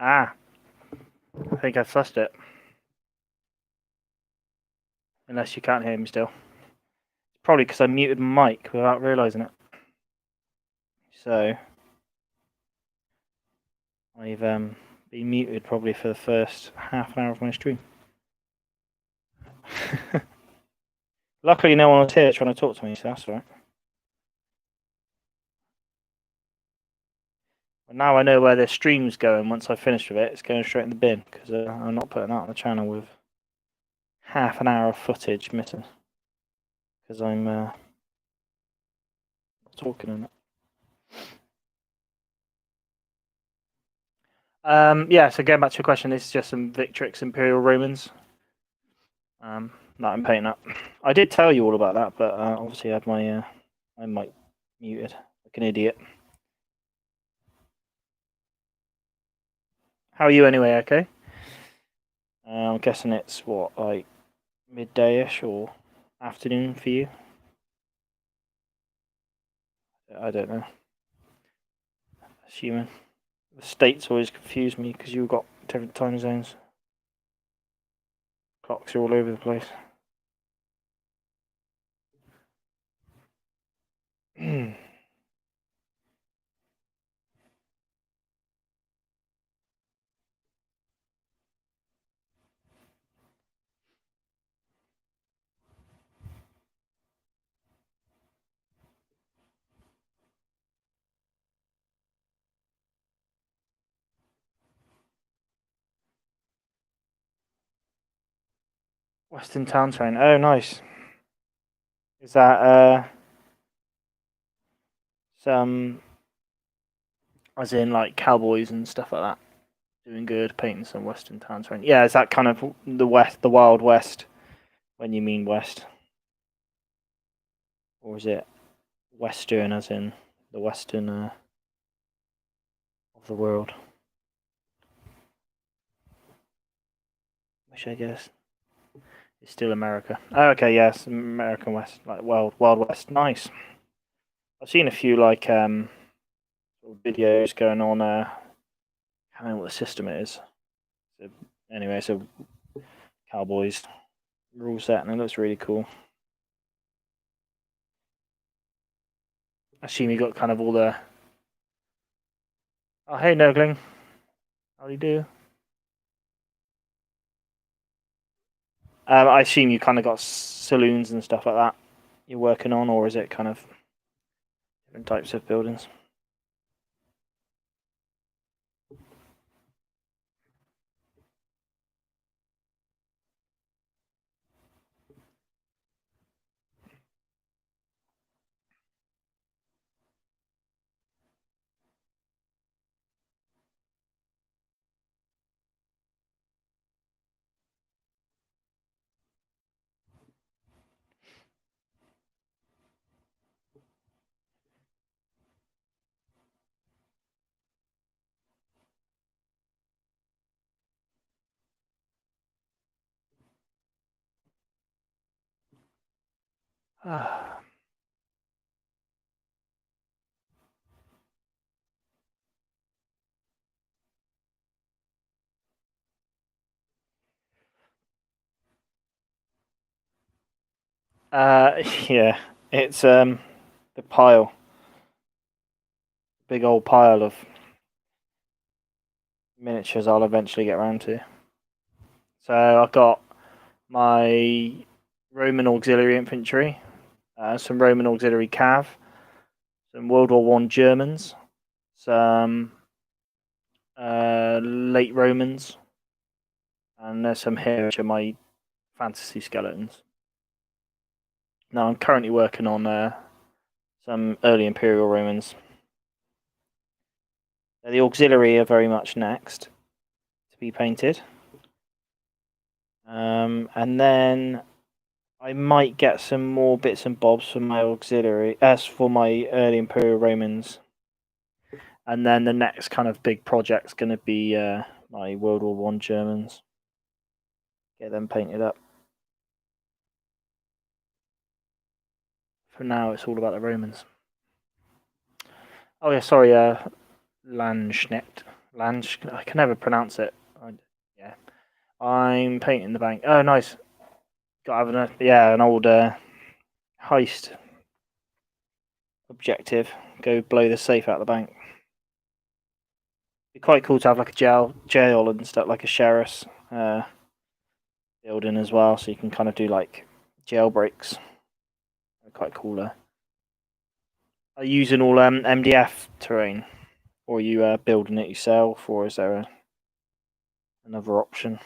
Ah, I think I sussed it. Unless you can't hear me still. Probably because I muted my mic without realising it. So, I've been muted probably for the first half an hour of my stream. Luckily, no one was here trying to talk to me, so that's all right. But now I know where the stream's going. Once I finish with it, it's going straight in the bin because I'm not putting that on the channel with half an hour of footage missing because I'm talking in it. Yeah, so going back to your question, this is just some Victrix Imperial Romans that I'm painting up. I did tell you all about that, but obviously I had my mic muted like an idiot. How are you anyway? Okay. I'm guessing it's what, like midday-ish or afternoon for you. I don't know. Assuming the states always confuse me because you've got different time zones. Clocks are all over the place. Western Town Train. Oh, nice. Is that some, as in like cowboys and stuff like that? Doing good, painting some Western Town Train. Yeah, is that kind of the West, the Wild West, when you mean West? Or is it Western as in the Western of the world? Which I guess is still America. Oh, okay, yes, American West, like Wild West. Nice. I've seen a few like videos going on. I don't know what the system is. So, anyway, so Cowboys rule set, and it looks really cool. I assume you got kind of all the. Oh, hey, Nurgling. How do you do? I assume you kind of got saloons and stuff like that you're working on, or is it kind of different types of buildings? Yeah, it's the pile, big old pile of miniatures I'll eventually get around to. So I've got my Roman auxiliary infantry, some Roman auxiliary cav, some World War One Germans, some late Romans, and there's some here which are my fantasy skeletons. Now I'm currently working on some early Imperial Romans. The auxiliary are very much next to be painted. And then I might get some more bits and bobs for my auxiliary, as for my early Imperial Romans. And then the next kind of big project's going to be my World War One Germans. Get them painted up. For now, it's all about the Romans. Oh yeah, sorry, Landsknecht. I can never pronounce it. Yeah. I'm painting the bank. Oh, nice. Got an old heist objective. Go blow the safe out of the bank. Be quite cool to have like a jail and stuff, like a sheriff's building as well, so you can kind of do like jailbreaks. Quite cooler. Are you using all MDF terrain, or are you building it yourself, or is there another option?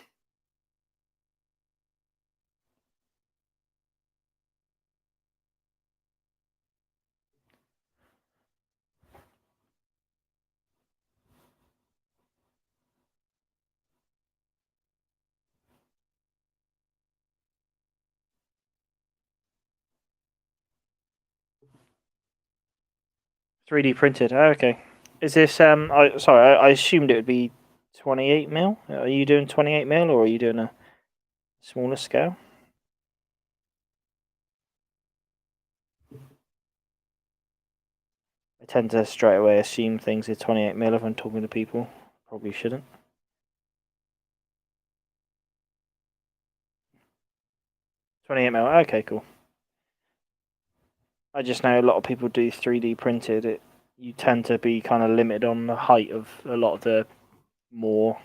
3D printed. Oh, okay. Is this I assumed it would be 28 mil. Are you doing 28 mil, or are you doing a smaller scale? I tend to straight away assume things are 28 mil if I'm talking to people. Probably shouldn't. 28 mil. Okay, cool. I just know a lot of people do 3D printed. You tend to be kind of limited on the height of a lot of the more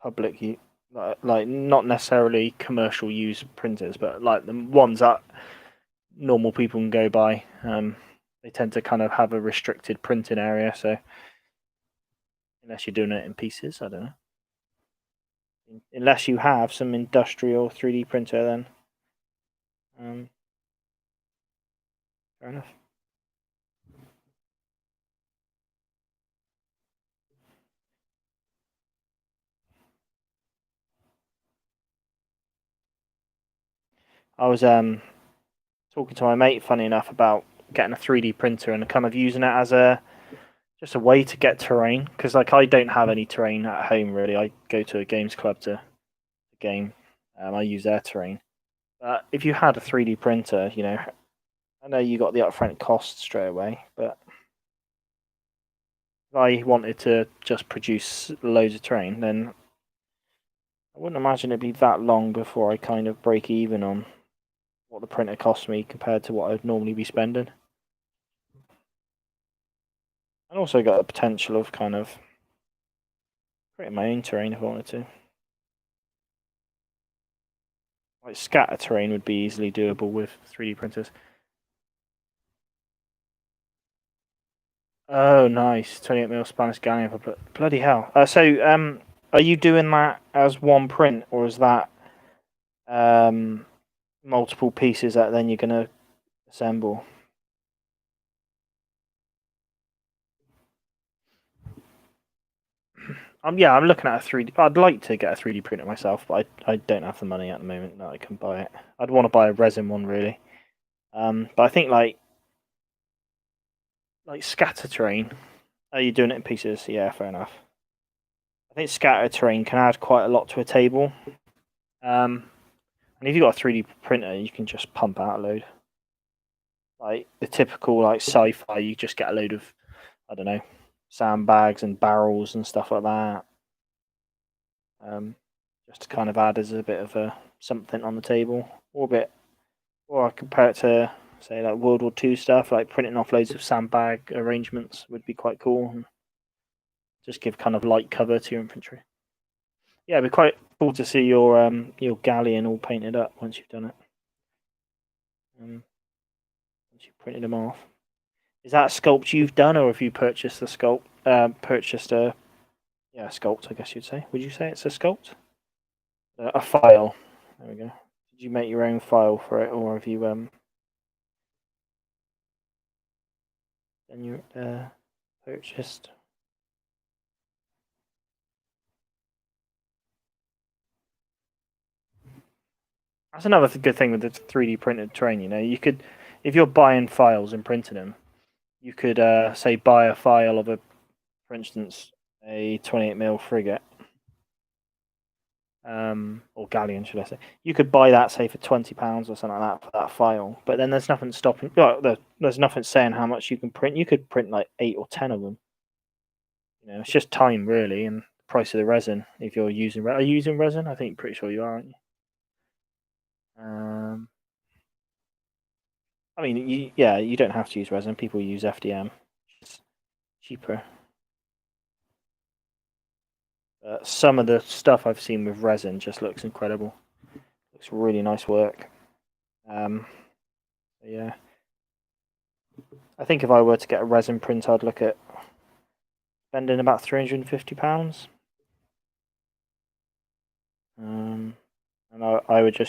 public, like not necessarily commercial use printers, but like the ones that normal people can go by. They tend to kind of have a restricted printing area, so unless you're doing it in pieces, I don't know. Unless you have some industrial 3D printer, then fair enough. I was talking to my mate, funny enough, about getting a 3D printer and kind of using it as just a way to get terrain, because like I don't have any terrain at home really. I go to a games club to game. I use their terrain. But if you had a 3D printer, I know you got the upfront cost straight away, but if I wanted to just produce loads of terrain, then I wouldn't imagine it'd be that long before I kind of break even on what the printer costs me compared to what I'd normally be spending. And also got the potential of kind of creating my own terrain if I wanted to. Like scatter terrain would be easily doable with 3D printers. Oh, nice. 28 mil Spanish galleon. Bloody hell. Are you doing that as one print, or is that multiple pieces that then you're going to assemble? Yeah, I'm looking at a 3D. I'd like to get a 3D printer myself, but I don't have the money at the moment that I can buy it. I'd want to buy a resin one really. But I think like scatter terrain. Are you doing it in pieces? Yeah, fair enough. I think scatter terrain can add quite a lot to a table. And if you've got a 3D printer, you can just pump out a load. Like the typical like sci-fi, you just get a load of, I don't know, sandbags and barrels and stuff like that. Just to kind of add as a bit of a something on the table, or I compare it to say like World War II stuff, like printing off loads of sandbag arrangements would be quite cool, and just give kind of light cover to your infantry. Yeah, it'd be quite cool to see your galleon all painted up once you've done it. Once you've printed them off. Is that a sculpt you've done, or have you purchased the sculpt? Purchased a sculpt, I guess you'd say. Would you say it's a sculpt? A file. There we go. Did you make your own file for it, or have you done you purchased? That's another good thing with the 3D printed terrain. You could, if you're buying files and printing them, you could say buy a file of for instance, a 28 mil frigate, or galleon, should I say? You could buy that, say, for £20 or something like that for that file. But then there's nothing stopping. Well, there's nothing saying how much you can print. You could print like 8 or 10 of them. It's just time really, and the price of the resin. If you're using, are you using resin? I think pretty sure you are, aren't you? I mean, yeah, you don't have to use resin. People use FDM. It's cheaper. Some of the stuff I've seen with resin just looks incredible. Looks really nice work. Yeah. I think if I were to get a resin print, I'd look at spending about £350. And I would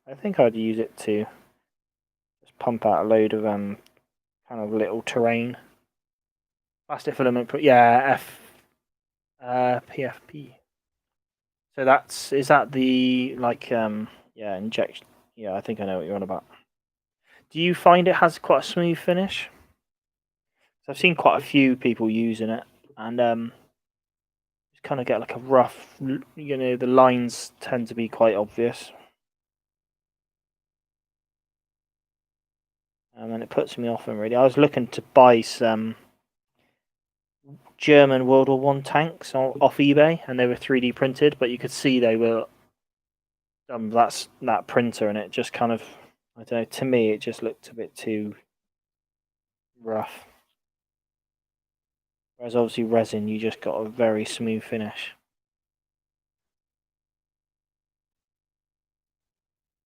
I think I'd use it to just pump out a load of kind of little terrain. Plastic filament, yeah, PFP. So is that the yeah, injection? Yeah, I think I know what you're on about. Do you find it has quite a smooth finish? So I've seen quite a few people using it, and just kind of get like a rough. The lines tend to be quite obvious, and then it puts me off. And really, I was looking to buy some German World War One tanks off eBay, and they were 3D printed, but you could see they were that printer, and it just kind of, I don't know. To me, it just looked a bit too rough. Whereas obviously resin, you just got a very smooth finish.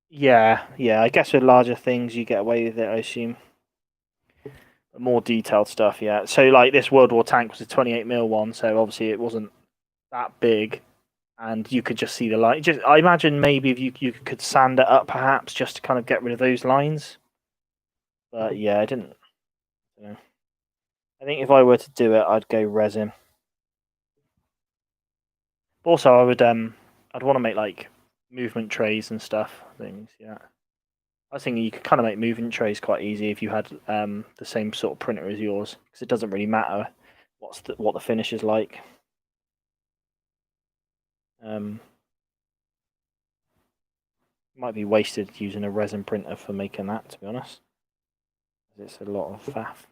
Yeah, yeah. I guess with larger things, you get away with it. I assume. More detailed stuff, yeah. So like this World War tank was a 28mm one, so obviously it wasn't that big, and you could just see the line. Just I imagine maybe if you could sand it up, perhaps just to kind of get rid of those lines. But yeah, I didn't. You know. I think if I were to do it, I'd go resin. Also, I'd want to make like movement trays and stuff. Things, yeah. I was thinking you could kind of make movement trays quite easy if you had the same sort of printer as yours, because it doesn't really matter what the finish is like. Um, Might be wasted using a resin printer for making that, to be honest. It's a lot of faff.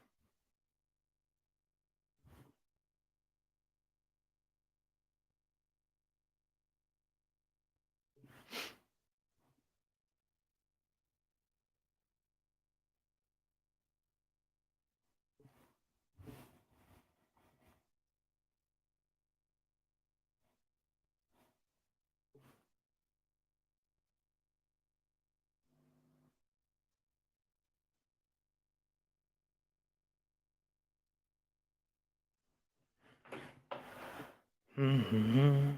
Mm-hmm.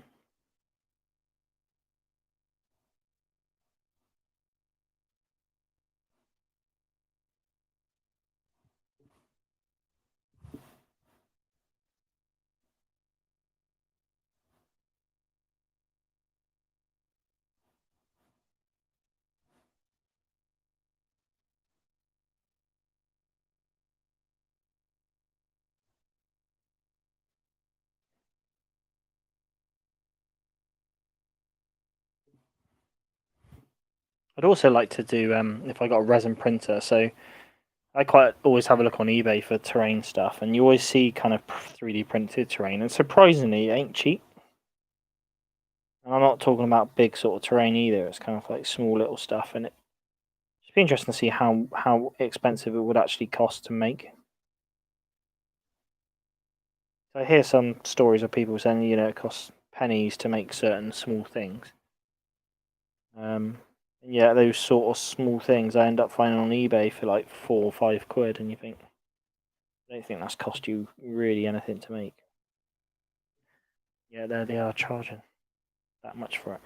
I'd also like to do if I got a resin printer. So I quite always have a look on eBay for terrain stuff, and you always see kind of 3D printed terrain, and surprisingly, it ain't cheap. And I'm not talking about big sort of terrain either. It's kind of like small little stuff, and it'd be interesting to see how expensive it would actually cost to make. So I hear some stories of people saying, it costs pennies to make certain small things. Yeah, those sort of small things I end up finding on eBay for like £4 or £5, and you think, I don't think that's cost you really anything to make. Yeah, there they are charging that much for it.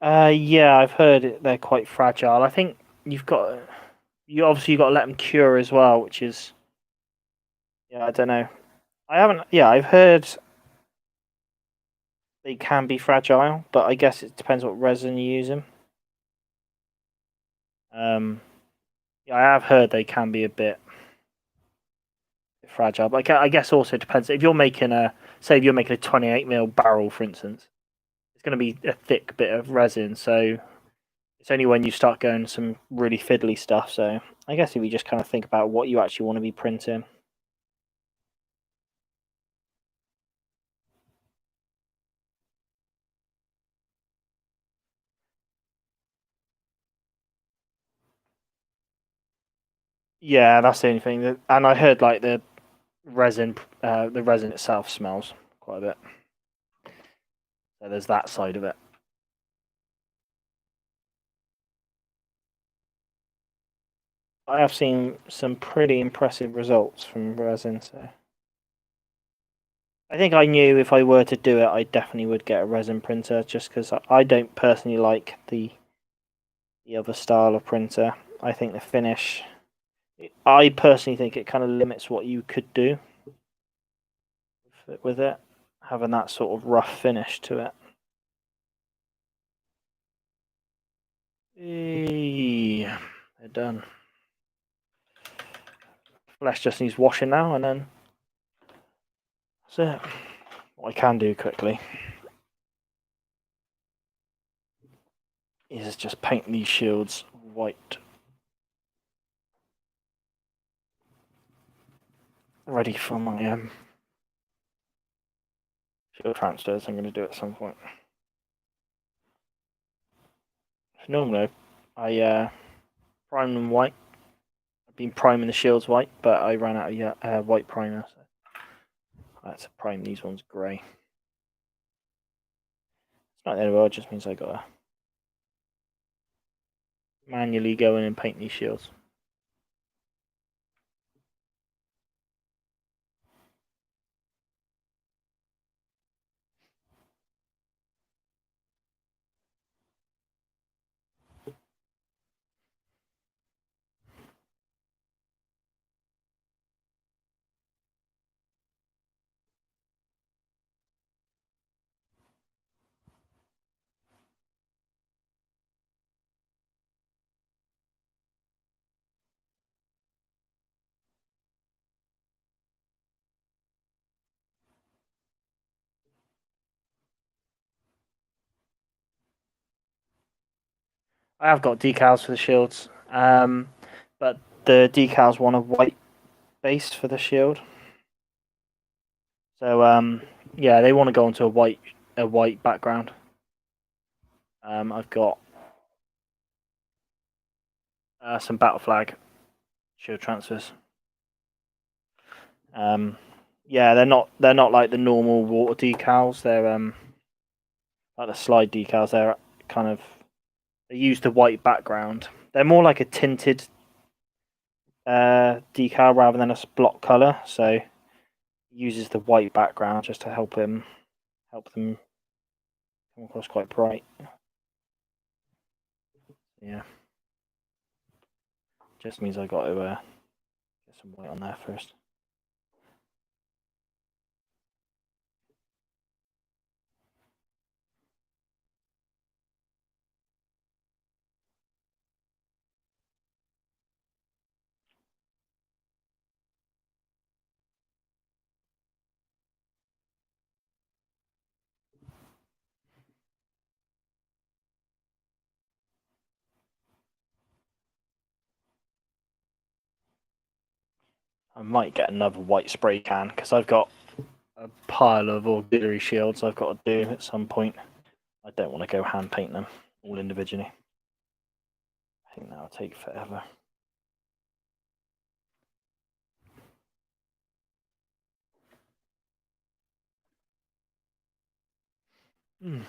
Yeah, I've heard they're quite fragile. I think you've got you got to let them cure as well, which is yeah, I don't know. I haven't. Yeah, I've heard they can be fragile, but I guess it depends what resin you use them. Um, yeah, I have heard they can be a bit fragile, but I guess also it depends if you're making say if you're making a 28 mil barrel, for instance, it's going to be a thick bit of resin, so it's only when you start going some really fiddly stuff. So I guess if you just kind of think about what you actually want to be printing. Yeah, that's the only thing. And I heard like the resin itself smells quite a bit. So there's that side of it. I have seen some pretty impressive results from resin. So I think I knew if I were to do it, I definitely would get a resin printer, just because I don't personally like the other style of printer. I think the finish. I personally think it kind of limits what you could do with it, having that sort of rough finish to it. They're done. Flesh just needs washing now, and then that's it. What I can do quickly is just paint these shields white. Ready for my shield transfers. I'm going to do at some point. Normally, I prime them white. I've been priming the shields white, but I ran out of white primer, so I had to prime these ones grey. It's not the end of the world, it just means I gotta manually go in and paint these shields. I have got decals for the shields, but the decals want a white base for the shield. So yeah, they want to go onto a white background. I've got some battle flag shield transfers. Yeah, they're not like the normal water decals. They're like the slide decals. They're kind of they use the white background. They're more like a tinted decal rather than a block color. So uses the white background just to help them come across quite bright. Yeah, just means I got to get some white on there first. I might get another white spray can because I've got a pile of auxiliary shields I've got to do at some point. I don't want to go hand paint them all individually. I think that'll take forever. Hmm.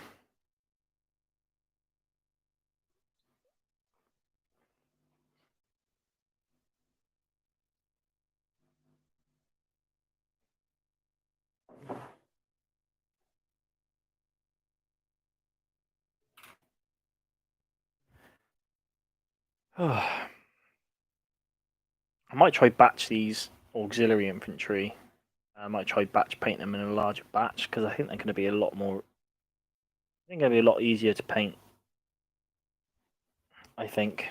I might try batch these auxiliary infantry. I might try batch paint them in a larger batch because I think they're going to be a lot more. I think they're going to be a lot easier to paint. I think.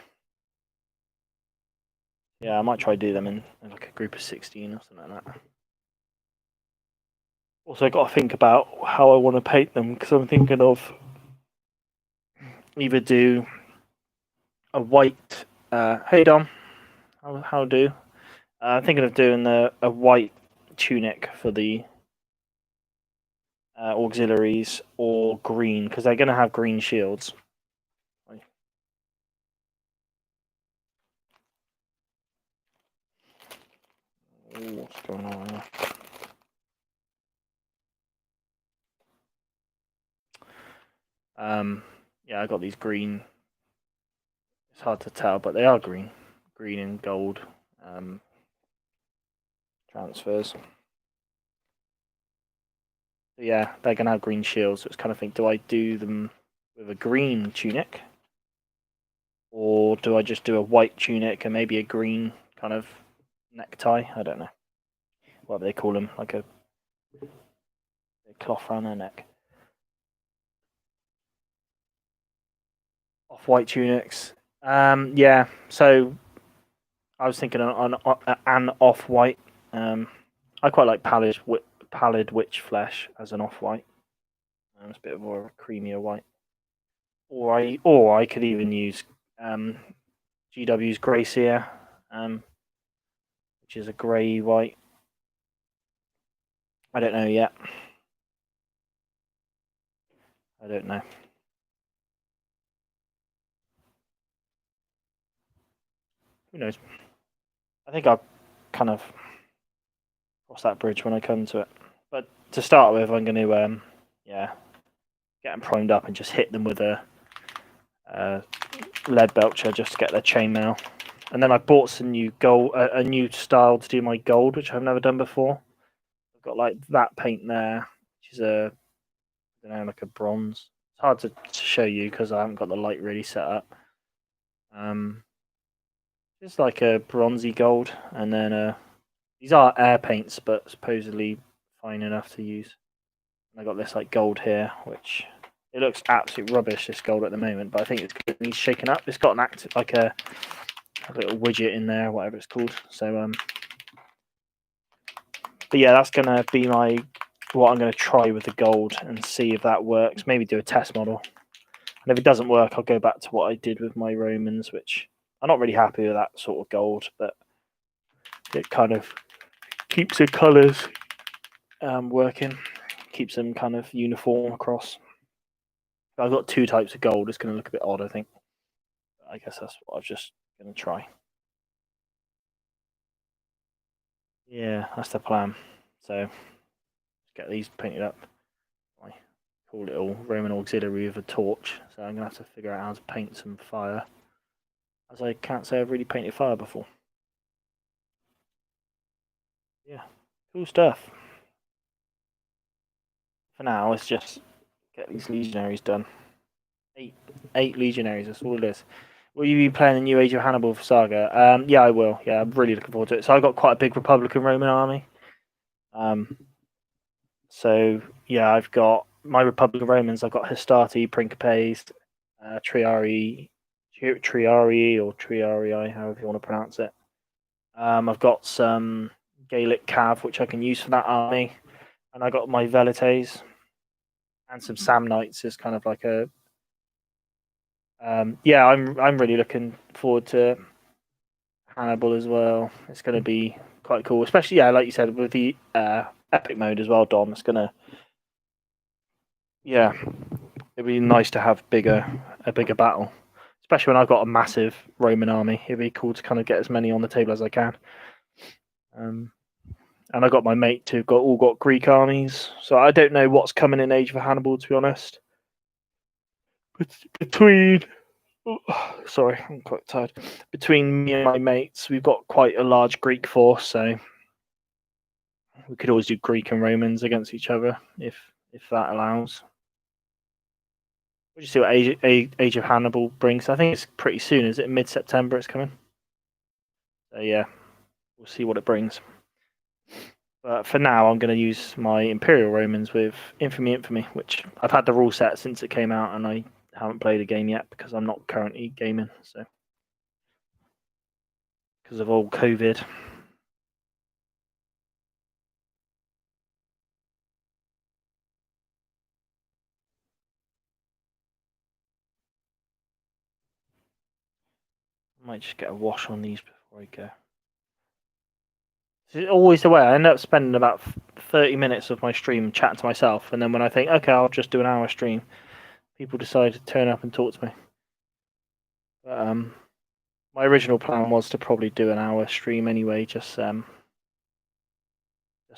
Yeah, I might try do them in like a group of 16 or something like that. Also, got to think about how I want to paint them because I'm thinking of either do a white. Hey Dom, how do? I'm thinking of doing a white tunic for the auxiliaries or green because they're going to have green shields. Ooh, what's going on here? Yeah, I got these green. It's hard to tell, but they are green and gold transfers. So yeah, they're gonna have green shields. So it's kind of think, do I do them with a green tunic, or do I just do a white tunic and maybe a green kind of necktie? I don't know. Whatever they call them, like a cloth around their neck. Off-white tunics. Yeah. So I was thinking on an off-white. I quite like pallid witch flesh as an off-white. It's a bit more creamier white. Or I could even use GW's Grey Seer, which is a grey white. I don't know yet. I don't know. Who knows? I think I'll kind of cross that bridge when I come to it. But to start with, I'm going to get them primed up and just hit them with a lead belcher just to get their chainmail. And then I bought some new gold, a new style to do my gold, which I've never done before. I've got like that paint there, which is I don't know, like a bronze. It's hard to show you because I haven't got the light really set up. It's like a bronzy gold, and then these are air paints, but supposedly fine enough to use. And I got this like gold here, which it looks absolute rubbish. This gold at the moment, but I think it's good. It's shaken up. It's got an like a little widget in there, whatever it's called. So but yeah, that's gonna be what I'm gonna try with the gold and see if that works. Maybe do a test model, and if it doesn't work, I'll go back to what I did with my Romans, which I'm not really happy with that sort of gold, but it kind of keeps the colours working, keeps them kind of uniform across. If I've got two types of gold, it's going to look a bit odd, I think. I guess that's what I'm just going to try. Yeah, that's the plan. So, let's get these painted up. My cool little Roman auxiliary with a torch. So I'm going to have to figure out how to paint some fire. As I can't say I've really painted fire before. Yeah, cool stuff. For now, let's just get these legionaries done. Eight legionaries, that's all it is. Will you be playing the new Age of Hannibal saga? Yeah, I will. Yeah, I'm really looking forward to it. So I've got quite a big Republican Roman army. So yeah, I've got my Republican Romans. I've got Hastati, Principes, Triarii, or Triarii, however you want to pronounce it. I've got some Gaelic Cav, which I can use for that army, and I got my Velites and some Samnites as kind of like a. Yeah, I'm really looking forward to Hannibal as well. It's going to be quite cool, especially like you said, with the epic mode as well, Dom. It's gonna, it'd be nice to have a bigger battle, especially when I've got a massive Roman army. It'd be cool to kind of get as many on the table as I can. And I got my mate who all got Greek armies, so I don't know what's coming in Age of Hannibal, to be honest. But between sorry, I'm quite tired. Between me and my mates, we've got quite a large Greek force, so we could always do Greek and Romans against each other if that allows. We'll just see what Age of Hannibal brings. I think it's pretty soon. Is it mid-September? It's coming. So yeah, we'll see what it brings. But for now, I'm going to use my Imperial Romans with Infamy, which I've had the rule set since it came out, and I haven't played a game yet because I'm not currently gaming. So because of all COVID. I might just get a wash on these before I go. It's always the way. I end up spending about 30 minutes of my stream chatting to myself, and then when I think, okay, I'll just do an hour stream, people decide to turn up and talk to me. But, my original plan was to probably do an hour stream anyway, just so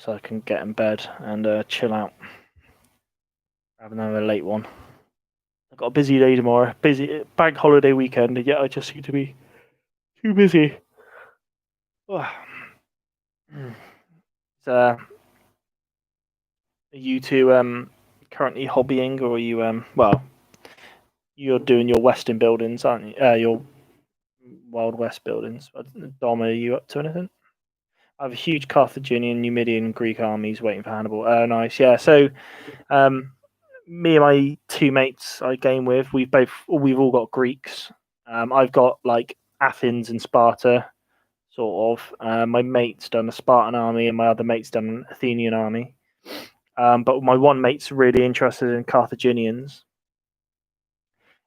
I can get in bed and chill out, rather than a late one. I've got a busy day tomorrow, busy bank holiday weekend, and yet I just seem to be too busy. So, are you two currently hobbying, or are you well? You're doing your Western buildings, aren't you? Your Wild West buildings. Dom, are you up to anything? I have a huge Carthaginian, Numidian, Greek armies waiting for Hannibal. Oh, nice. Yeah. So, me and my two mates I game with, we've all got Greeks. I've got like Athens and Sparta, sort of. My mate's done a Spartan army, and my other mate's done an Athenian army. But my one mate's really interested in Carthaginians,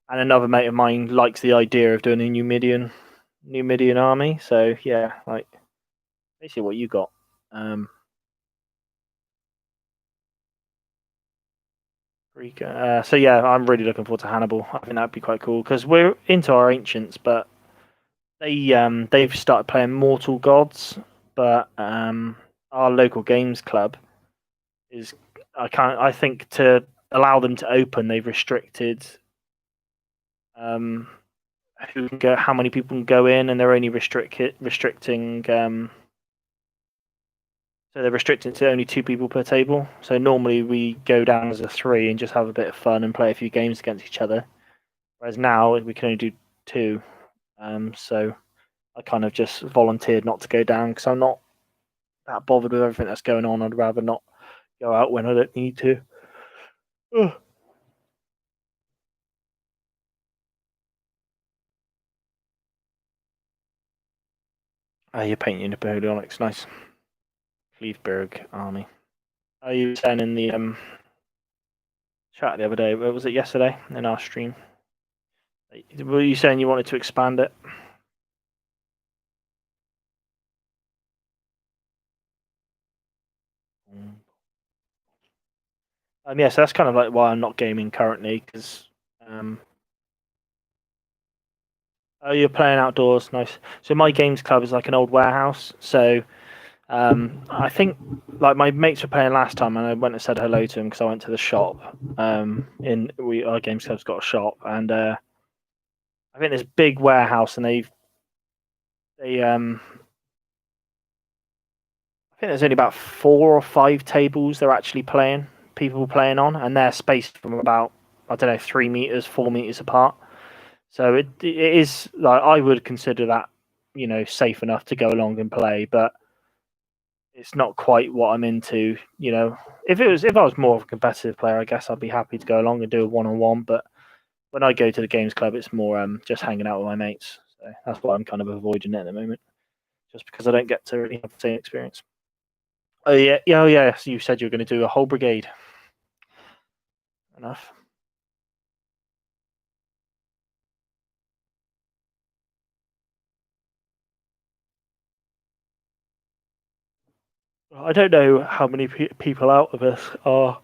and another mate of mine likes the idea of doing a Numidian army. So yeah, like basically what you got. Greek. So yeah, I'm really looking forward to Hannibal. I think that'd be quite cool because we're into our ancients, but they've started playing Mortal Gods, but our local games club is I think to allow them to open, they've restricted who can go, how many people can go in, and they're only restricting. So they're restricted to only 2 people per table. So normally we go down as a 3 and just have a bit of fun and play a few games against each other. Whereas now we can only do 2. So I kind of just volunteered not to go down because I'm not that bothered with everything that's going on. I'd rather not go out when I don't need to. Ugh. You're painting Napoleonics, nice. Cleveberg army. Are you saying in the chat the other day? Was it yesterday in our stream? Were you saying you wanted to expand it? Yeah, so that's kind of like why I'm not gaming currently because. Oh, you're playing outdoors, nice. So my games club is like an old warehouse. So I think like my mates were playing last time, and I went and said hello to them because I went to the shop. Our games club's got a shop, and I think this big warehouse, and they I think there's only about 4 or 5 tables they're actually people playing on, and they're spaced from about, I don't know, 3 meters, 4 meters apart. So it is like I would consider that, safe enough to go along and play, but it's not quite what I'm into. If I was more of a competitive player, I guess I'd be happy to go along and do a one-on-one. But when I go to the games club, it's more just hanging out with my mates. So that's why I'm kind of avoiding it at the moment, just because I don't get to really have the same experience. Oh yeah, yeah, oh yeah. So you said you were going to do a whole brigade. Enough. I don't know how many people out of us are,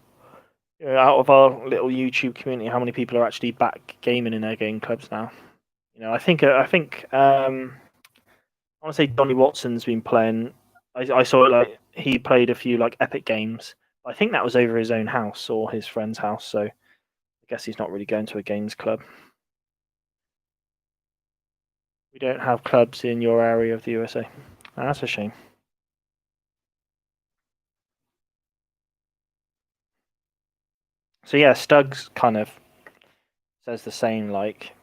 out of our little YouTube community, how many people are actually back gaming in their game clubs now. I think I want to say Donny Watson's been playing. I saw like he played a few like epic games. I think that was over his own house or his friend's house. So I guess he's not really going to a games club. We don't have clubs in your area of the USA. That's a shame. So yeah, Stug's kind of says the same. Like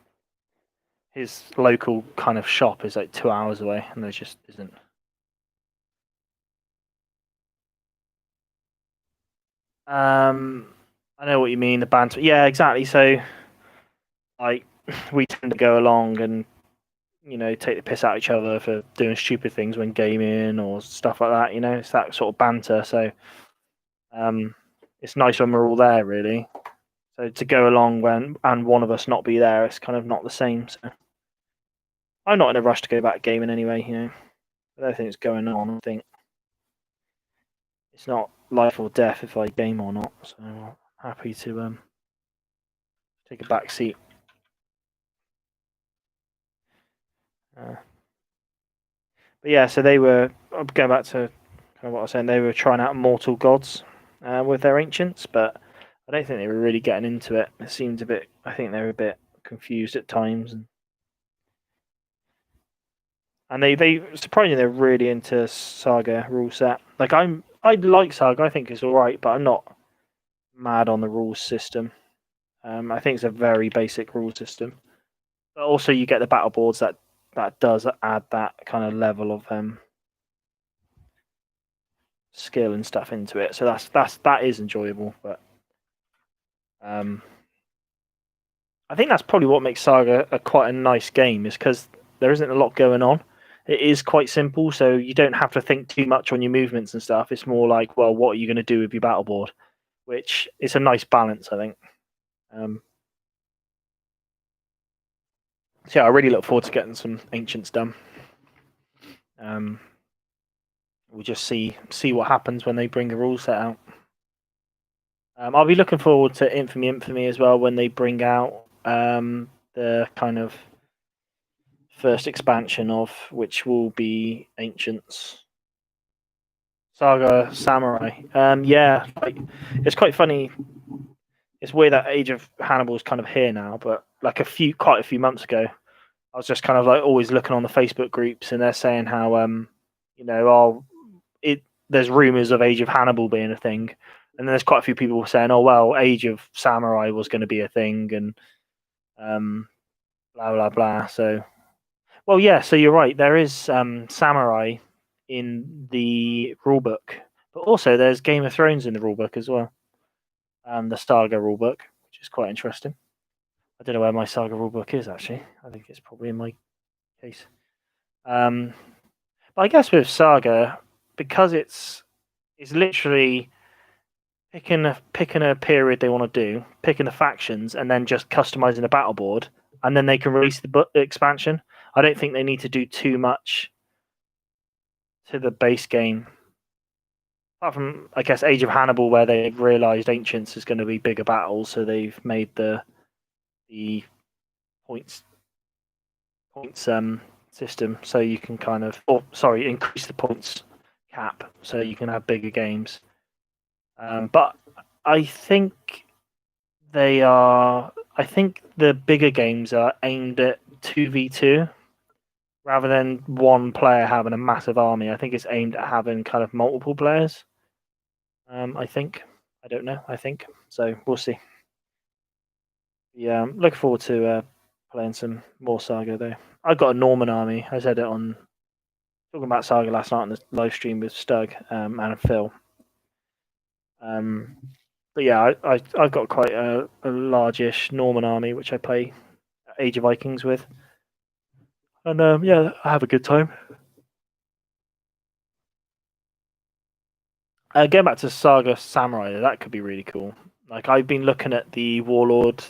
his local kind of shop is like 2 hours away, and there just isn't. I know what you mean. The banter. Yeah, exactly. So, like, we tend to go along and take the piss out of each other for doing stupid things when gaming or stuff like that. It's that sort of banter. So, it's nice when we're all there, really. So to go along when and one of us not be there, it's kind of not the same. So I'm not in a rush to go back gaming anyway. I don't think it's going on. I think it's not life or death if I game or not. So I'm happy to take a back seat. But yeah, so they were going back to kind of what I was saying. They were trying out Mortal Gods with their ancients, but I don't think they were really getting into it. It seemed a bit. I think they were a bit confused at times, and they surprisingly they're really into Saga rule set. Like I like Saga. I think it's all right, but I'm not mad on the rules system. I think it's a very basic rule system. But also, you get the battle boards that does add that kind of level of skill and stuff into it. So that is enjoyable. But I think that's probably what makes Saga quite a nice game, is because there isn't a lot going on. It is quite simple, so you don't have to think too much on your movements and stuff. It's more like, well, what are you going to do with your battle board? Which is a nice balance, I think. So yeah, I really look forward to getting some ancients done. We'll just see what happens when they bring the rule set out. I'll be looking forward to Infamy as well when they bring out the kind of first expansion of which will be Ancients. Saga Samurai. Yeah, like it's quite funny. It's weird that Age of Hannibal is kind of here now, but like quite a few months ago, I was just kind of like always looking on the Facebook groups, and they're saying how there's rumors of Age of Hannibal being a thing, and then there's quite a few people saying, oh well, Age of Samurai was going to be a thing, and blah blah blah. So, well, yeah. So you're right. There is Samurai in the rulebook, but also there's Game of Thrones in the rulebook as well. The Saga rulebook, which is quite interesting. I don't know where my Saga rulebook is actually. I think it's probably in my case. But I guess with Saga, because it's literally picking a period they want to do, picking the factions, and then just customizing the battle board, and then they can release the expansion. I don't think they need to do too much to the base game. Apart from, I guess, Age of Hannibal, where they've realised Ancients is going to be bigger battles, so they've made the points system so you can kind of, increase the points cap so you can have bigger games. But I think I think the bigger games are aimed at 2v2 rather than one player having a massive army. I think it's aimed at having kind of multiple players. I think. I don't know. I think so. We'll see. Yeah, looking forward to playing some more Saga though. I got a Norman army. I said it on talking about Saga last night on the live stream with Stug and Phil. But yeah, I've got quite a largish Norman army which I play Age of Vikings with, and yeah, I have a good time. Going back to Saga Samurai, that could be really cool. Like I've been looking at the Warlord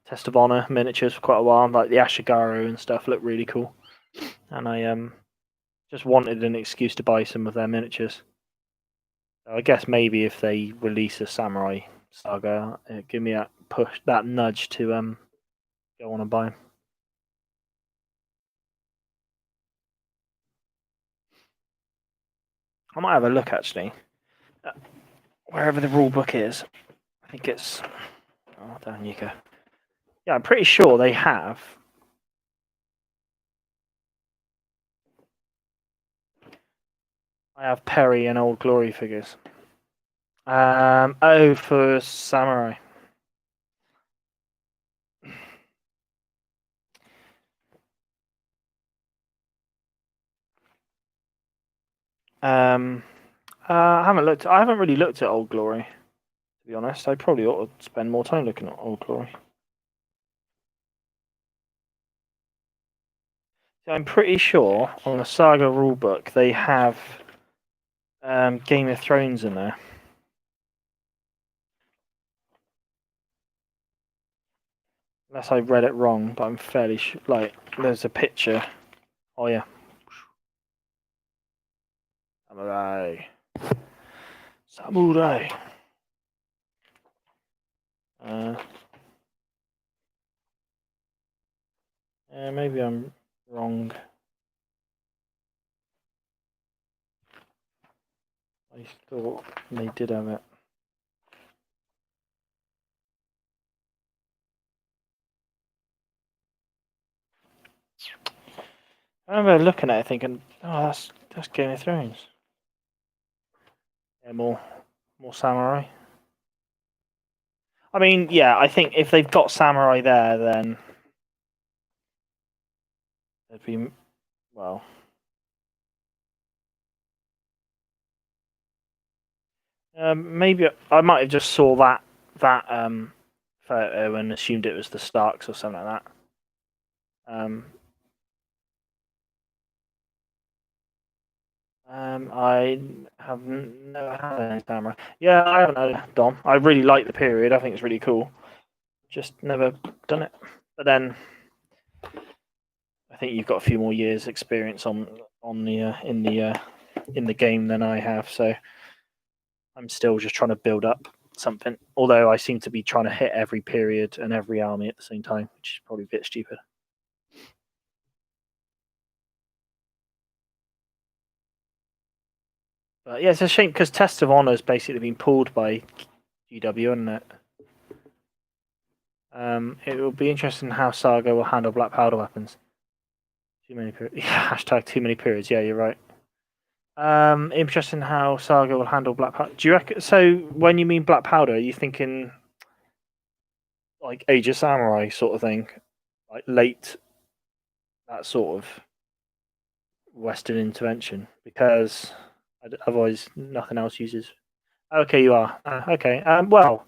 Test of Honor miniatures for quite a while, like the Ashigaru and stuff look really cool, and I just wanted an excuse to buy some of their miniatures. So I guess maybe if they release a Samurai Saga, give me that push, that nudge to go on and buy them. I might have a look actually, wherever the rule book is. I think it's. Oh, down you go. Yeah, I'm pretty sure they have. I have Perry and Old Glory figures. For Samurai. I haven't looked. I haven't really looked at Old Glory. To be honest, I probably ought to spend more time looking at Old Glory. So I'm pretty sure on the Saga rulebook they have Game of Thrones in there. Unless I read it wrong, but I'm fairly sure. Like, there's a picture. Oh yeah. Samurai. Samurai. Maybe I'm wrong. I thought they did have it. I remember looking at it thinking, oh, that's Game of Thrones. Yeah, more samurai. I mean, yeah, I think if they've got samurai there, then it'd be well. Maybe I might have just saw that photo and assumed it was the Starks or something like that. I have never had any samurai. Yeah, I haven't had it, Dom. I really like the period. I think it's really cool. Just never done it. But then I think you've got a few more years' experience on the in the game than I have, so I'm still just trying to build up something. Although I seem to be trying to hit every period and every army at the same time, which is probably a bit stupid. But yeah, it's a shame because Test of Honor has basically been pulled by GW, isn't it? It will be interesting how Saga will handle black powder weapons. Too many periods. Yeah, hashtag too many periods. Yeah, you're right. Interesting how Saga will handle black powder. Do you reckon? So when you mean black powder, are you thinking like Age of Samurai sort of thing, like late that sort of Western intervention? Because otherwise, nothing else uses. Okay, you are. Okay. Well,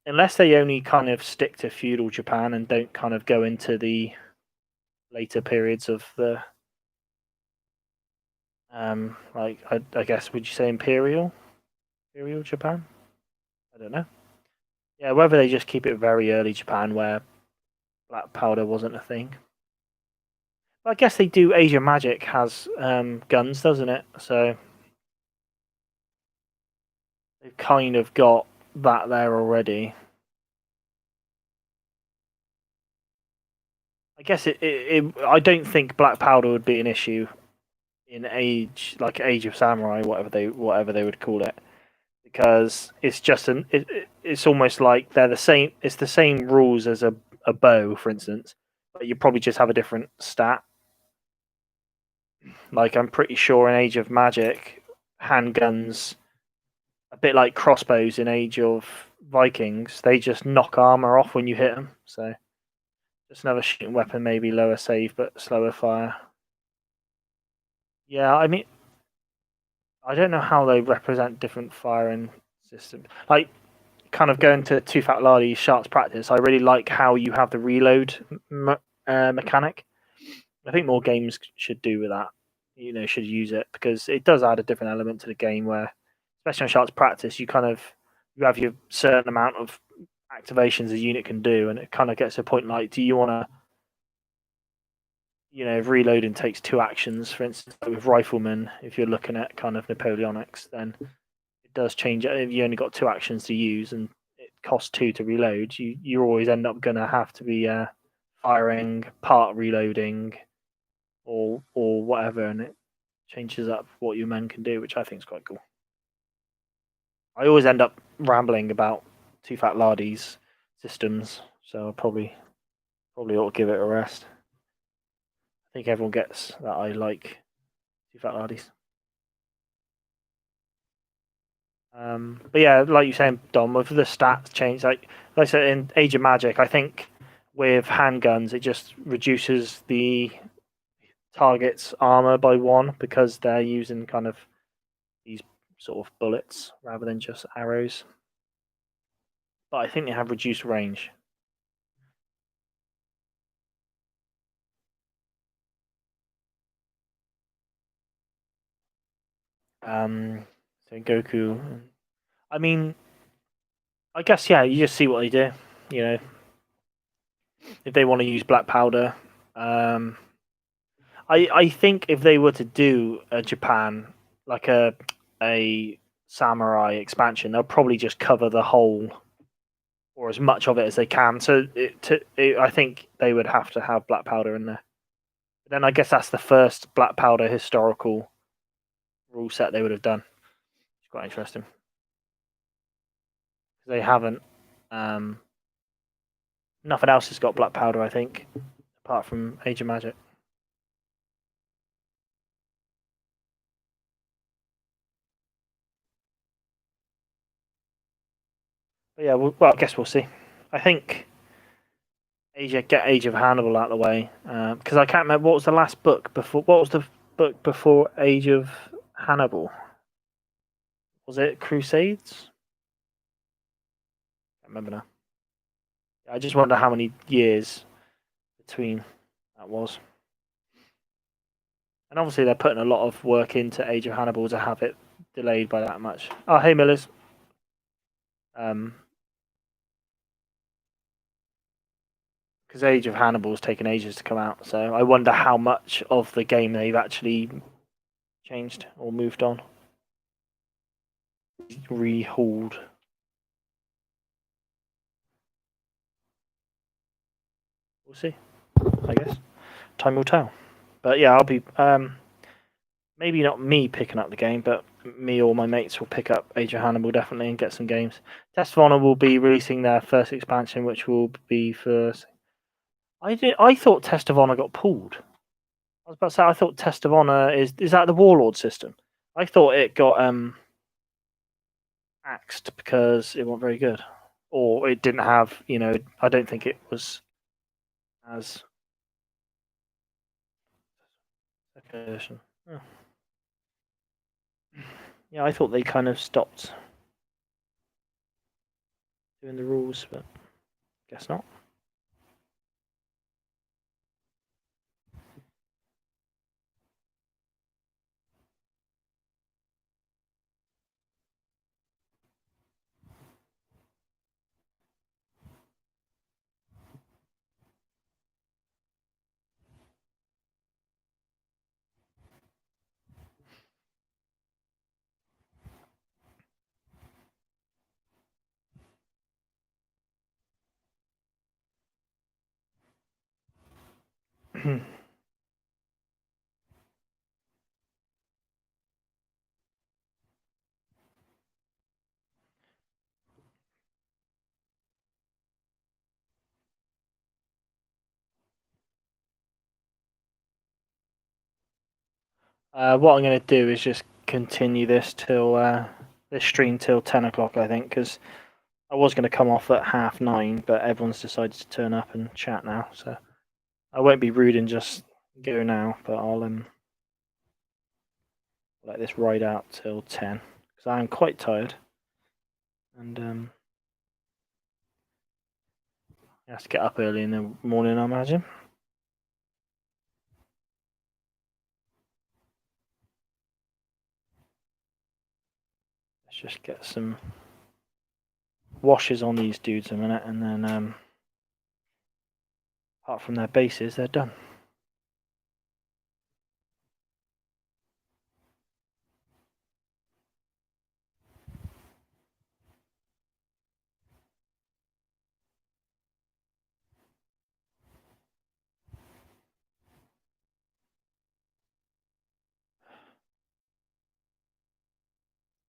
unless they only kind of stick to feudal Japan and don't kind of go into the later periods of the like I guess would you say imperial Japan? I don't know. Yeah, whether they just keep it very early Japan where black powder wasn't a thing. But I guess they do. Asia Magic has guns, doesn't it? So they've kind of got that there already. I guess I don't think black powder would be an issue in Age of Samurai, whatever they would call it, because it's just it's almost like they're the same. It's the same rules as a bow, for instance, but you probably just have a different stat. Like I'm pretty sure in Age of Magic, handguns, a bit like crossbows in Age of Vikings, they just knock armor off when you hit them. So just another shooting weapon, maybe lower save but slower fire. Yeah, I mean, I don't know how they represent different firing systems. Like, kind of going to Too Fat Lardy Sharks practice, I really like how you have the reload mechanic. I think more games should do with that. You know, should use it because it does add a different element to the game. Where, especially on Sharks practice, you have your certain amount of activations a unit can do, and it kind of gets to a point like, do you want to, if reloading takes two actions, for instance, like with riflemen, if you're looking at kind of Napoleonics, then it does change. If you only got two actions to use and it costs two to reload, you always end up going to have to be firing, part reloading, or whatever, and it changes up what your men can do, which I think is quite cool. I always end up rambling about Too Fat Lardy's systems, so I probably ought to give it a rest. I think everyone gets that I like Too Fat Lardy's. But yeah, like you saying, Dom, with the stats change, like I said in Age of Magic, I think with handguns it just reduces the target's armor by one because they're using kind of these sort of bullets rather than just arrows. But I think they have reduced range. So Goku. I mean, I guess yeah. You just see what they do. You know, if they want to use black powder. I think if they were to do a Japan like a samurai expansion, they'll probably just cover the whole or as much of it as they can. So I think they would have to have black powder in there. But then I guess that's the first black powder historical rule set they would have done. It's quite interesting. They haven't. Nothing else has got black powder, I think, apart from Age of Magic. But yeah, well, I guess we'll see. I think get Age of Hannibal out of the way because I can't remember what was the last book before. What was the book before Age of Hannibal? Was it Crusades? I can't remember now. I just wonder how many years between that was. And obviously, they're putting a lot of work into Age of Hannibal to have it delayed by that much. Oh, hey, Millers. Because Age of Hannibal's taken ages to come out, so I wonder how much of the game they've actually changed or moved on, rehauled. We'll see. I guess time will tell. But yeah, I'll be maybe not me picking up the game, but me or my mates will pick up Age of Hannibal definitely and get some games. Test of Honor will be releasing their first expansion, which will be for. I thought Test of Honor got pulled. I was about to say I thought Test of Honor is that the Warlord system? I thought it got axed because it wasn't very good, or it didn't have. I don't think it was as second edition. Oh. Yeah, I thought they kind of stopped doing the rules, but guess not. What I'm going to do is just continue this till this stream till 10 o'clock, I think, because I was going to come off at 9:30, but everyone's decided to turn up and chat now, so I won't be rude and just go now, but I'll let this ride out till 10 because I am quite tired, and I have to get up early in the morning, I imagine. Let's just get some washes on these dudes a minute, and then apart from their bases, they're done.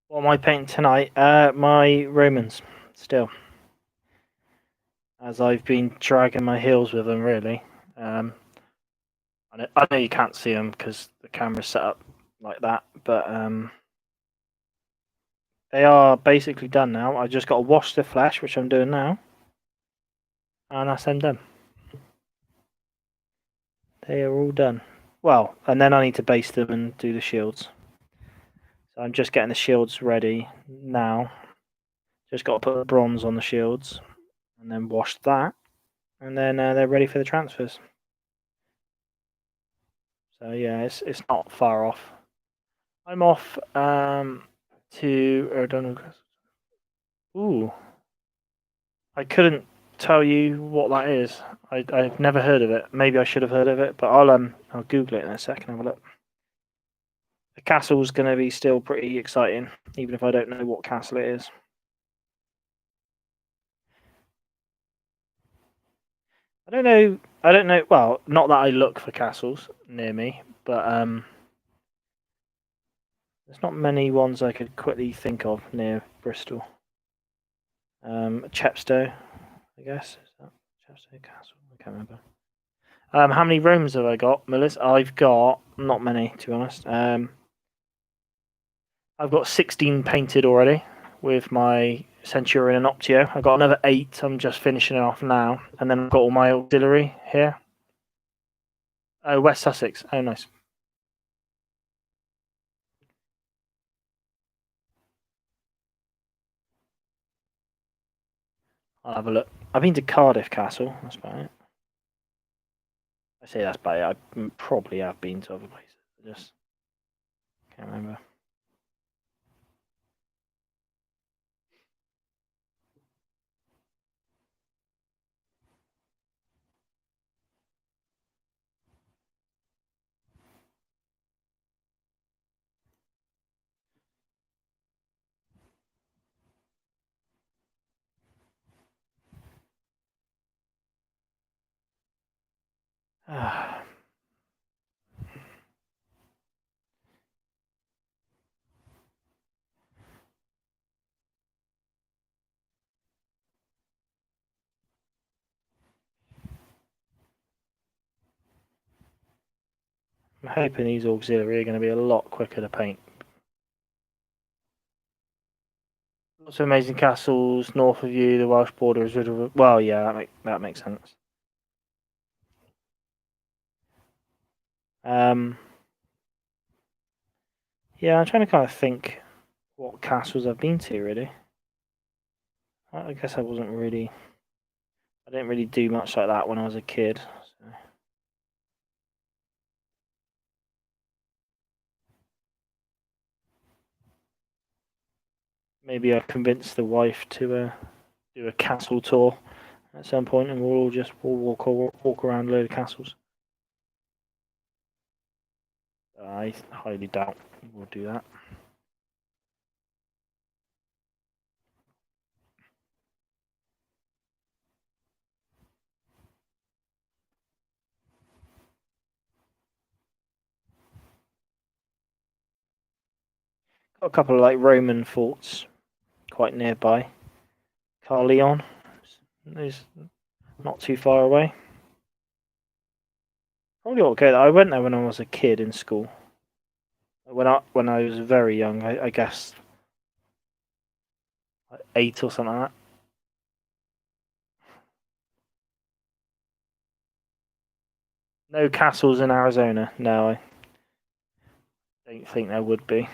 What am I painting tonight? My Romans, still. As I've been dragging my heels with them, really. I know you can't see them because the camera's set up like that, but they are basically done now. I just got to wash the flesh, which I'm doing now, and that's them done. They are all done. Well, and then I need to base them and do the shields. So I'm just getting the shields ready now. Just got to put the bronze on the shields and then wash that. And then they're ready for the transfers. So yeah, it's not far off. I'm off to O'Donnell. Ooh, I couldn't tell you what that is. I've never heard of it. Maybe I should have heard of it, but I'll Google it in a second. Have a look. The castle's going to be still pretty exciting, even if I don't know what castle it is. I don't know. I don't know. Well, not that I look for castles near me, but there's not many ones I could quickly think of near Bristol. Chepstow, I guess. Is that Chepstow Castle? I can't remember. How many rooms have I got, Melissa? I've got not many, to be honest. I've got 16 painted already with my Centurion and Optio. I've got another 8. I'm just finishing it off now, and then I've got all my auxiliary here. Oh, West Sussex. Oh, nice. I'll have a look. I've been to Cardiff Castle. That's about it. I say that's about it. I probably have been to other places. I just can't remember. I'm hoping these auxiliary are going to be a lot quicker to paint. Lots of amazing castles north of you. The Welsh border is rid of it. Well, yeah, that makes sense. Yeah, I'm trying to kind of think what castles I've been to. Really, I guess I wasn't really. I didn't really do much like that when I was a kid. So. Maybe I convinced the wife to do a castle tour at some point, and we'll walk around a load of castles. I highly doubt we'll do that. Got a couple of like Roman forts quite nearby. Caerleon is not too far away. Probably okay. I went there when I was a kid in school. When I was very young, I guess like 8 or something like that. No castles in Arizona. No, I don't think there would be.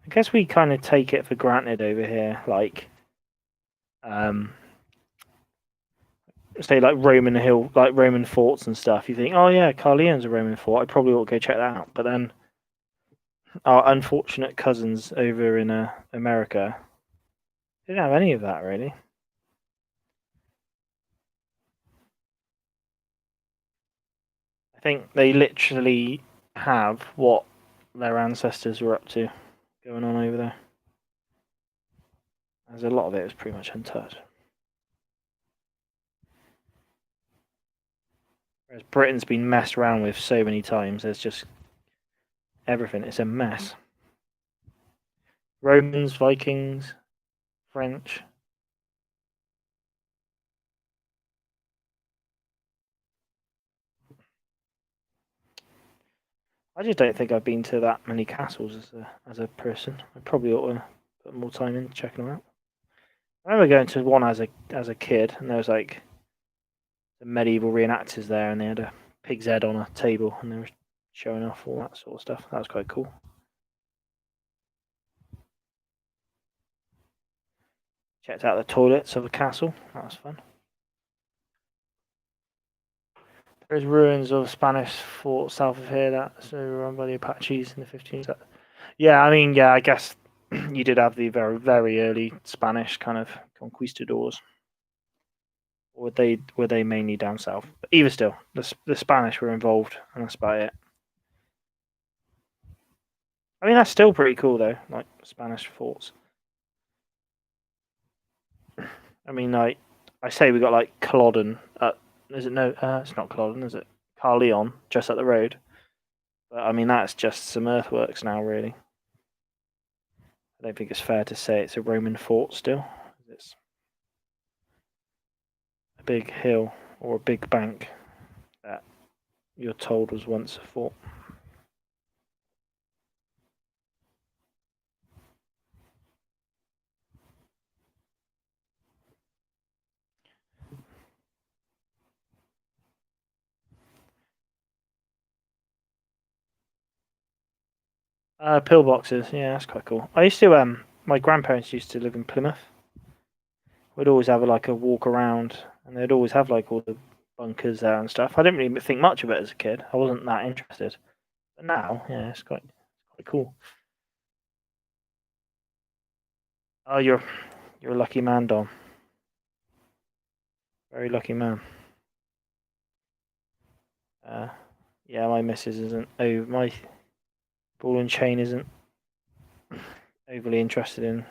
I guess we kind of take it for granted over here, like, say like Roman forts and stuff. You think, oh yeah, Caerleon's a Roman fort. I probably ought to go check that out. But then our unfortunate cousins over in America didn't have any of that really. I think they literally have what their ancestors were up to going on over there. As a lot of it is pretty much untouched. Whereas Britain's been messed around with so many times, there's just everything. It's a mess. Romans, Vikings, French. I just don't think I've been to that many castles as a person. I probably ought to put more time in checking them out. I remember going to one as a kid, and there was like the medieval reenactors there, and they had a pig's head on a table, and they were showing off all that sort of stuff. That was quite cool. Checked out the toilets of the castle. That was fun. There's ruins of Spanish fort south of here that's run by the Apaches in the 15th. Yeah, I mean, yeah, I guess you did have the very, very early Spanish kind of conquistadors. Or were they mainly down south? But either still, the Spanish were involved, and that's about it. I mean, that's still pretty cool though, like Spanish forts. I mean, like I say, we got like Culloden. Is it no? It's not Culloden, is it? Carleon, just up the road. But I mean, that's just some earthworks now, really. I don't think it's fair to say it's a Roman fort still. It's a big hill or a big bank that you're told was once a fort. Pillboxes, yeah, that's quite cool. I used to my grandparents used to live in Plymouth. We'd always have like a walk around, and they'd always have like all the bunkers there and stuff. I didn't really think much of it as a kid. I wasn't that interested, but now, yeah, it's quite cool. Oh, you're a lucky man, Dom. Very lucky man. Uh, yeah, my missus isn't. Oh, my ball and chain isn't overly interested in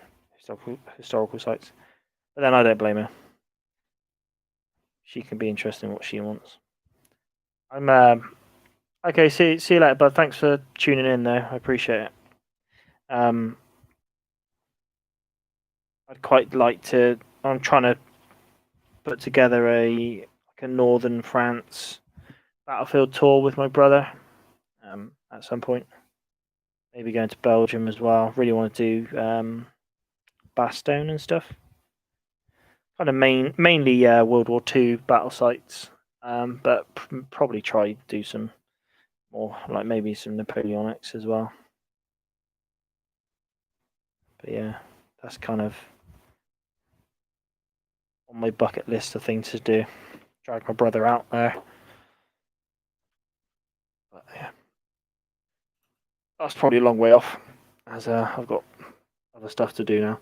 historical sites. But then I don't blame her. She can be interested in what she wants. I'm okay. See you later, bud. Thanks for tuning in, though. I appreciate it. Um, I'd quite like to. I'm trying to put together a northern France battlefield tour with my brother. At some point, maybe going to Belgium as well. Really want to do Bastogne and stuff. Kind of mainly World War Two battle sites, but probably try do some more like maybe some Napoleonics as well. But yeah, that's kind of on my bucket list of things to do. Drag my brother out there. But yeah, that's probably a long way off, as I've got other stuff to do now.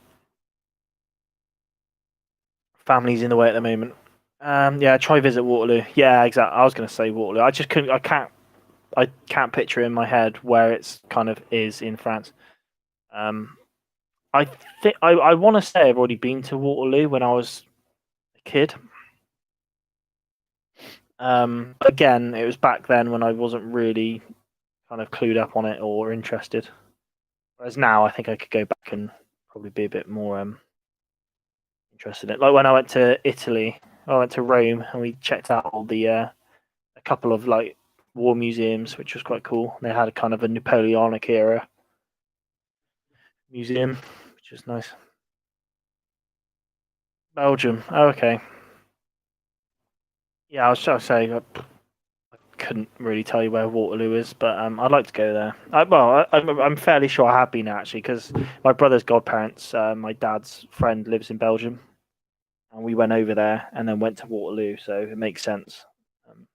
Family's in the way at the moment. Yeah, try visit Waterloo. Yeah, exactly. I was going to say Waterloo. I just couldn't. I can't picture in my head where it's kind of is in France. Um, I think I want to say I've already been to Waterloo when I was a kid. Again, it was back then when I wasn't really kind of clued up on it or interested. Whereas now, I think I could go back and probably be a bit more interested in it. Like when I went to Italy, I went to Rome and we checked out all the a couple of like war museums, which was quite cool. They had a kind of a Napoleonic era museum, which was nice. Belgium. Oh, okay. Yeah, I was trying to say I couldn't really tell you where Waterloo is, but I'd like to go there. I'm fairly sure I have been there, actually because my brother's godparents, my dad's friend lives in Belgium, and we went over there and then went to Waterloo, so it makes sense um,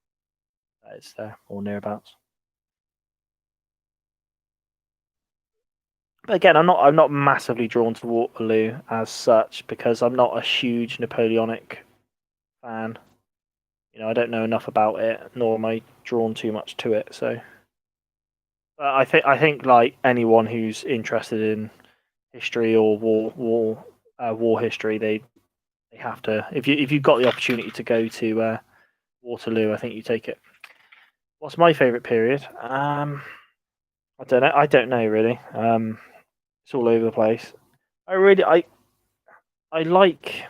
that it's there or nearabouts. But again, I'm not massively drawn to Waterloo as such because I'm not a huge Napoleonic fan. You know, I don't know enough about it, nor am I drawn too much to it. So, but I think like anyone who's interested in history or war history, they have to. If you've got the opportunity to go to Waterloo, I think you take it. What's my favourite period? I don't know. I don't know really. It's all over the place. I really I like.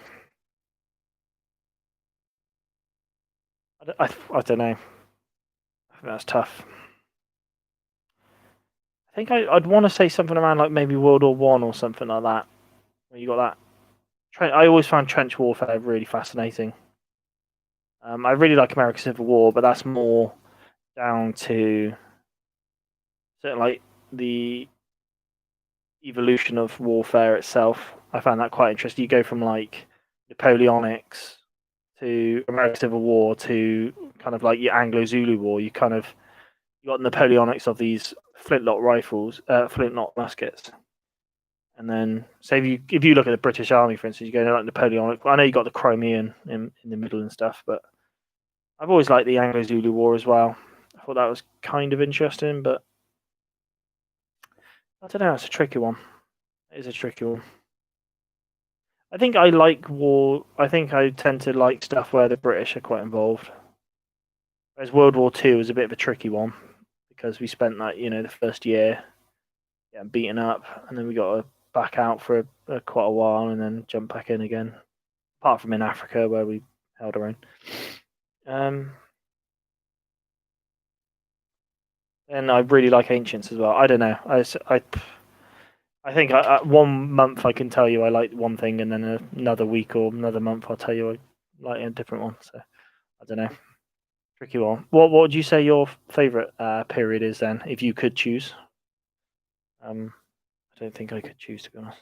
I don't know. I think that's tough. I think I'd want to say something around like maybe World War One or something like that. Where you got that I always found trench warfare really fascinating. I really like American Civil War, but that's more down to like the evolution of warfare itself. I found that quite interesting. You go from like Napoleonics to American Civil War to kind of like your Anglo-Zulu War. You got Napoleonics of these flintlock rifles, flintlock muskets, and then say if you look at the British Army, for instance, you go to like Napoleonic. I know you got the Crimean in the middle and stuff, but I've always liked the Anglo-Zulu War as well. I thought that was kind of interesting, but I don't know. It's a tricky one. It is a tricky one. I think I like war. I think I tend to like stuff where the British are quite involved. Whereas World War Two was a bit of a tricky one because we spent like the first year getting beaten up, and then we got to back out for quite a while, and then jump back in again. Apart from in Africa where we held our own. And I really like Ancients as well. I don't know. I think 1 month I can tell you I like one thing, and then another week or another month I'll tell you I like a different one. So I don't know. Tricky one. What would you say your favorite period is then, if you could choose? I don't think I could choose, to be honest.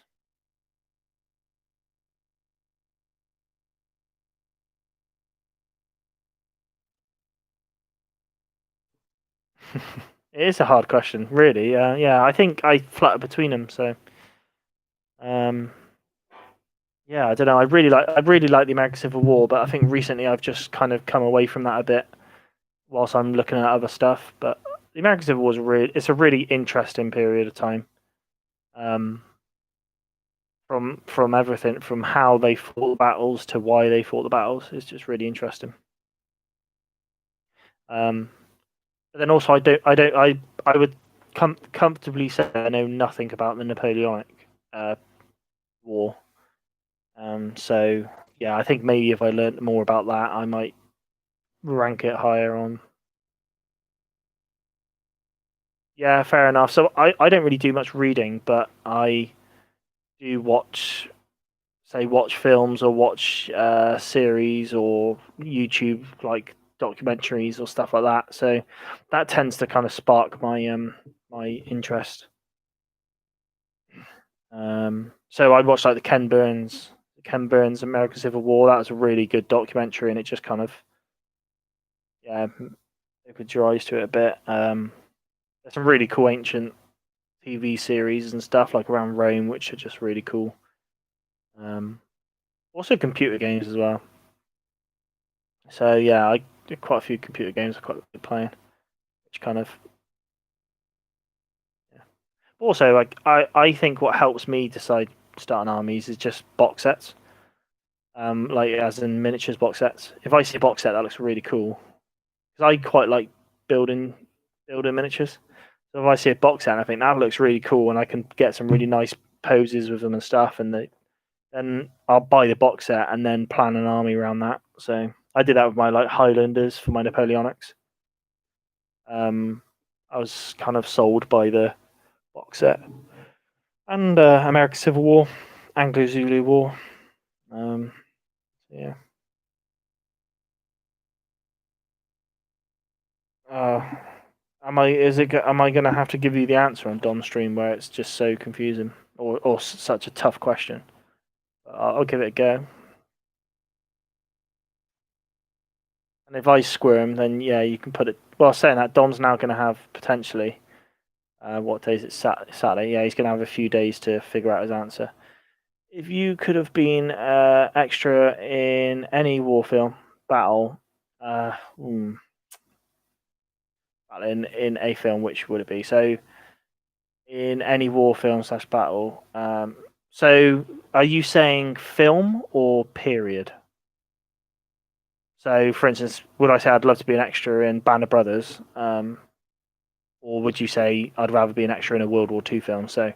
It is a hard question, really. Yeah, I think I flutter between them. So, yeah, I don't know. I really like the American Civil War, but I think recently I've just kind of come away from that a bit, whilst I'm looking at other stuff. But the American Civil War it's a really interesting period of time. From everything, from how they fought the battles to why they fought the battles, is just really interesting. But then also I would comfortably say I know nothing about the Napoleonic War. So yeah, I think maybe if I learned more about that, I might rank it higher on. Yeah, fair enough. So I don't really do much reading, but I do watch films or watch series or YouTube like documentaries or stuff like that. So that tends to kind of spark my interest. So I watched like the Ken Burns American Civil War. That was a really good documentary, and it just kind of opened your eyes to it a bit. There's some really cool ancient TV series and stuff like around Rome, which are just really cool. Also computer games as well. So yeah, I did quite a few computer games I quite like playing, which kind of yeah. Also, like I think what helps me decide starting armies is just box sets. Like as in miniatures box sets. If I see a box set that looks really cool, because I quite like building miniatures. So if I see a box set, I think that looks really cool, and I can get some really nice poses with them and stuff, and then I'll buy the box set and then plan an army around that. So I did that with my like Highlanders for my Napoleonics. I was kind of sold by the box set and American Civil War, Anglo Zulu War. Yeah. Am I? Is it? Am I going to have to give you the answer on Dom Stream where it's just so confusing or such a tough question? I'll give it a go. And if I squirm, then yeah, you can put it. Well, saying that, Dom's now going to have potentially. What day is it? Saturday. Yeah, he's going to have a few days to figure out his answer. If you could have been extra in any war film battle, in a film, which would it be? So, in any war film slash battle. So, are you saying film or period? So, for instance, would I say I'd love to be an extra in Band of Brothers? Or would you say I'd rather be an extra in a World War II film? So,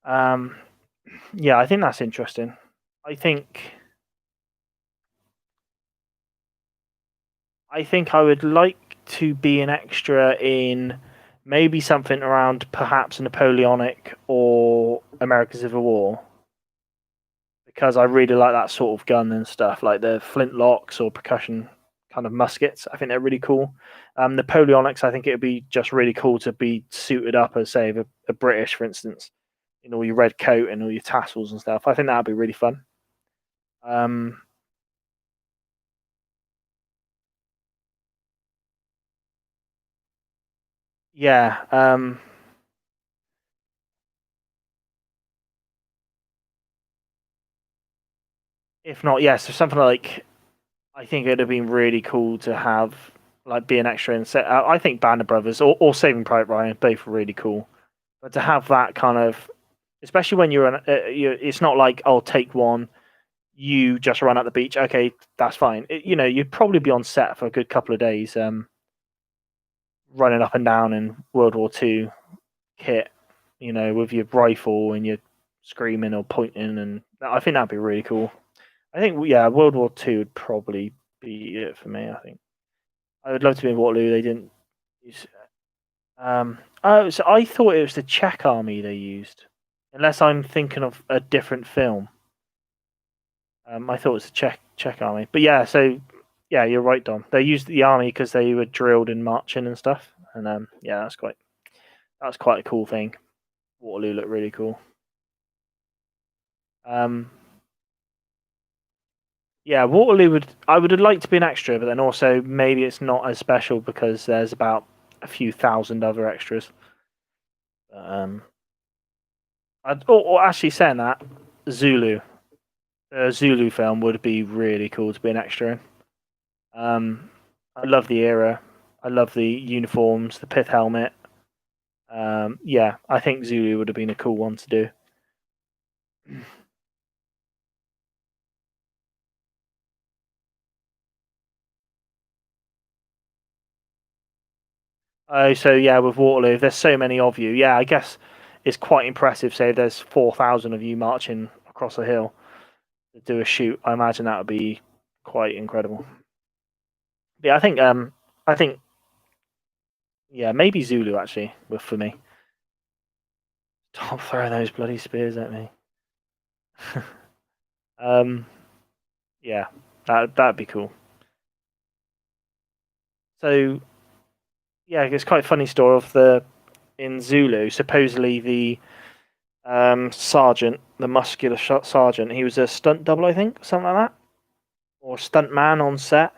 yeah, I think that's interesting. I think I would like to be an extra in maybe something around perhaps Napoleonic or American Civil War, because I really like that sort of gun and stuff, like the flintlocks or percussion kind of muskets. I think they're really cool. Napoleonics, I think it would be just really cool to be suited up as, say, a British, for instance, in all your red coat and all your tassels and stuff. I think that would be really fun. Um, yeah. If not, yeah. So something like I think it'd have been really cool to have like be an extra in set. I think Band of Brothers or Saving Private Ryan both were really cool, but to have that kind of, especially when it's not like I'll take one, you just run at the beach. Okay, that's fine. You'd probably be on set for a good couple of days, running up and down in World War Two kit, with your rifle and you're screaming or pointing, and I think that'd be really cool. I think yeah, World War Two would probably be it for me. I think I would love to be in Waterloo. They didn't use. Oh, so I thought it was the Czech army they used, unless I'm thinking of a different film. I thought it was the Czech army, but yeah. So yeah, you're right, Dom. They used the army because they were drilled in marching and stuff, and yeah, that's quite a cool thing. Waterloo looked really cool. Um, yeah, Waterloo I would have liked to be an extra, but then also maybe it's not as special because there's about a few thousand other extras. Um, or actually saying that, Zulu, the Zulu film would be really cool to be an extra in. I love the era. I love the uniforms, the pith helmet. Yeah, I think Zulu would have been a cool one to do. Oh, so yeah, with Waterloo, if there's so many of you, yeah, I guess it's quite impressive. Say there's 4,000 of you marching across a hill to do a shoot. I imagine that would be quite incredible. But yeah, I think, yeah, maybe Zulu actually, for me. Stop throwing those bloody spears at me. um, yeah, that'd be cool. So yeah, it's quite a funny story of the in Zulu. Supposedly the sergeant, the muscular sergeant, he was a stunt double, I think, something like that, or stunt man on set.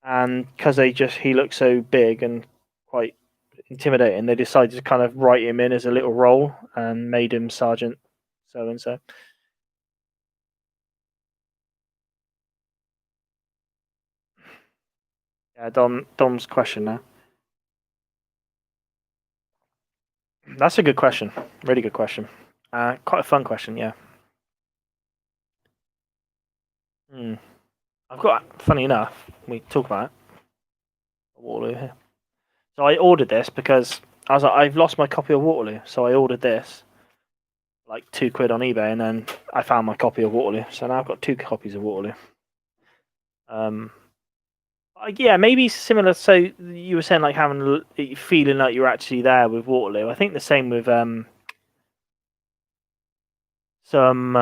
And because he looked so big and quite intimidating, they decided to kind of write him in as a little role and made him Sergeant so and so. Yeah, Dom's question now. That's a good question. Really good question. Quite a fun question, yeah. Hmm. I've got, funny enough, we talk about it. Waterloo here. So I ordered this because I was like, I've lost my copy of Waterloo, so I ordered this like £2 on eBay, and then I found my copy of Waterloo. So now I've got 2 copies of Waterloo. Yeah, maybe similar. So you were saying like having feeling like you're actually there with Waterloo. I think the same with some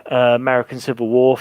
American Civil War